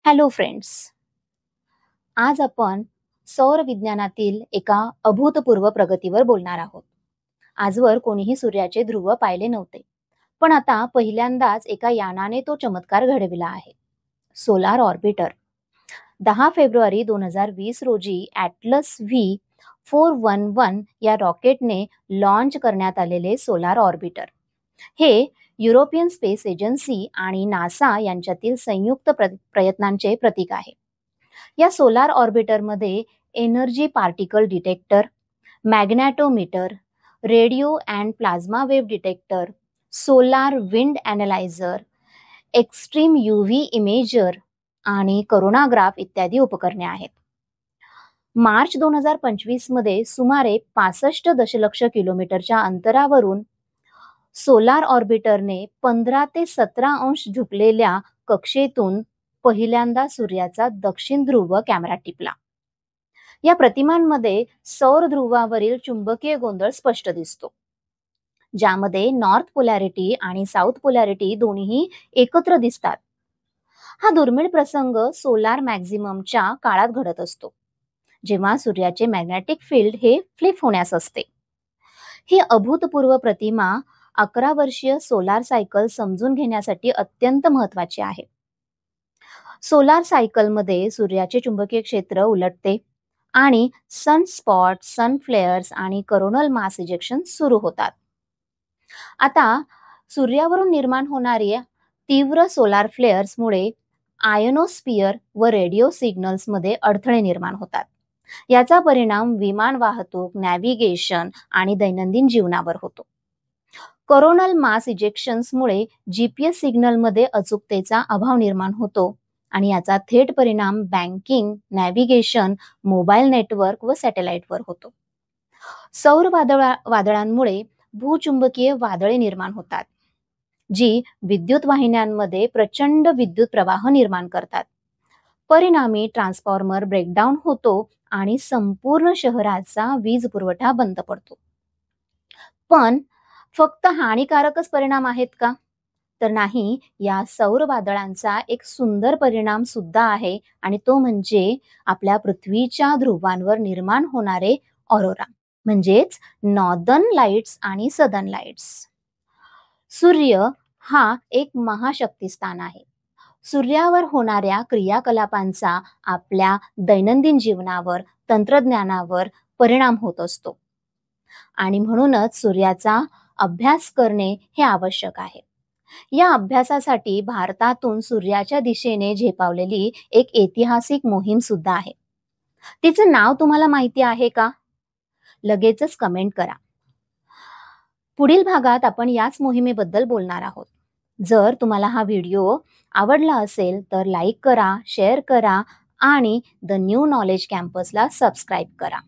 Hello friends, आज आपण सौर विज्ञानातील एका अभूतपूर्व प्रगतीवर बोलणार आहोत. आजवर कोणीही सूर्याचे ध्रुव पाहिले नव्हते, पण आता पहिल्यांदाच एका यानाने तो चमत्कार घडविला आहे. सोलार ऑर्बिटर 10 फेब्रुवारी 2020 रोजी ॲटलस V411 या रॉकेटने लॉन्च करण्यात आलेले सोलार ऑर्बिटर हे युरोपियन स्पेस एजन्सी आणि नासा यांच्यातील संयुक्त प्रयत्नांचे प्रतीक आहे. या सोलार ऑर्बिटरमध्ये energy particle detector, magnetometer, radio and plasma wave detector, solar wind analyser, extreme UV imager आणि करोनाग्राफ इत्यादी उपकरणे आहेत. मार्च 2025 मध्ये सुमारे 65 दशलक्ष किलोमीटरच्या अंतरावरून सोलार ऑर्बिटरने 15 ते 17 अंश झुकलेल्या कक्षेतून पहिल्यांदा सूर्याचा दक्षिण ध्रुव कॅमेरा टिपला. या प्रतिमांमध्ये सौर ध्रुवावरील चुंबकीय गोंधळ स्पष्ट दिसतो, ज्यामध्ये नॉर्थ पोलॅरिटी आणि साऊथ पोलॅरिटी दोन्ही एकत्र दिसतात. हा दुर्मिळ प्रसंग सोलार मॅक्झिममच्या काळात घडत असतो, जेव्हा सूर्याचे मॅग्नेटिक फील्ड हे फ्लिप होण्यास असते. ही अभूतपूर्व प्रतिमा 11 वर्षीय सोलार सायकल समजून घेण्यासाठी अत्यंत महत्त्वाची आहे. सोलार सायकलमध्ये सूर्याचे चुंबकीय क्षेत्र उलटते आणि सनस्पॉट, सन फ्लेअर्स आणि करोनल मास इजेक्शन सुरू होतात. आता सूर्यावरून निर्माण होणाऱ्या तीव्र सोलार फ्लेअर्समुळे आयनोस्फियर व रेडिओ सिग्नल्समध्ये अडथळे निर्माण होतात. याचा परिणाम विमान वाहतूक, नॅव्हिगेशन आणि दैनंदिन जीवनावर होतो. कोरोनल मास इजेक्शन्समुळे GPS सिग्नलमध्ये अचूकतेचा अभाव निर्माण होतो आणि याचा थेट परिणाम बँकिंग, नॅव्हिगेशन, मोबाईल नेटवर्क व सॅटेलाइटवर होतो. सौर वादळांमुळे भूचुंबकीय वादळे निर्माण होतात, जी विद्युत वाहिन्यांमध्ये प्रचंड विद्युत प्रवाह निर्माण करतात. परिणामी ट्रान्सफॉर्मर ब्रेकडाऊन होतो आणि संपूर्ण शहराचा वीज पुरवठा बंद पडतो. पण फक्त हानिकारकच परिणाम आहेत का? तर नाही, या सौर वादळांचा एक सुंदर परिणाम सुद्धा आहे आणि तो म्हणजे आपल्या पृथ्वीच्या ध्रुवांवर निर्माण होणारे ऑरोरा, म्हणजेच नॉर्दर्न लाईट्स आणि सदर्न लाईट्स. सूर्य हा एक महाशक्तिस्थान आहे. सूर्यावर होणाऱ्या क्रियाकलापांचा आपल्या दैनंदिन जीवनावर, तंत्रज्ञानावर परिणाम होत असतो आणि म्हणूनच सूर्याचा अभ्यास करणे हे आवश्यक आहे. या अभ्यासासाठी भारतातून सूर्याच्या दिशेने झेपावलेली एक ऐतिहासिक मोहीम सुद्धा आहे. तिचं नाव तुम्हाला माहिती आहे का? लगेचच कमेंट करा. पुढील भागात आपण याच मोहिमेबद्दल बोलणार आहोत. जर तुम्हाला हा व्हिडिओ आवडला असेल तर लाईक करा, शेअर करा आणि द न्यू नॉलेज कॅम्पसला सबस्क्राईब करा.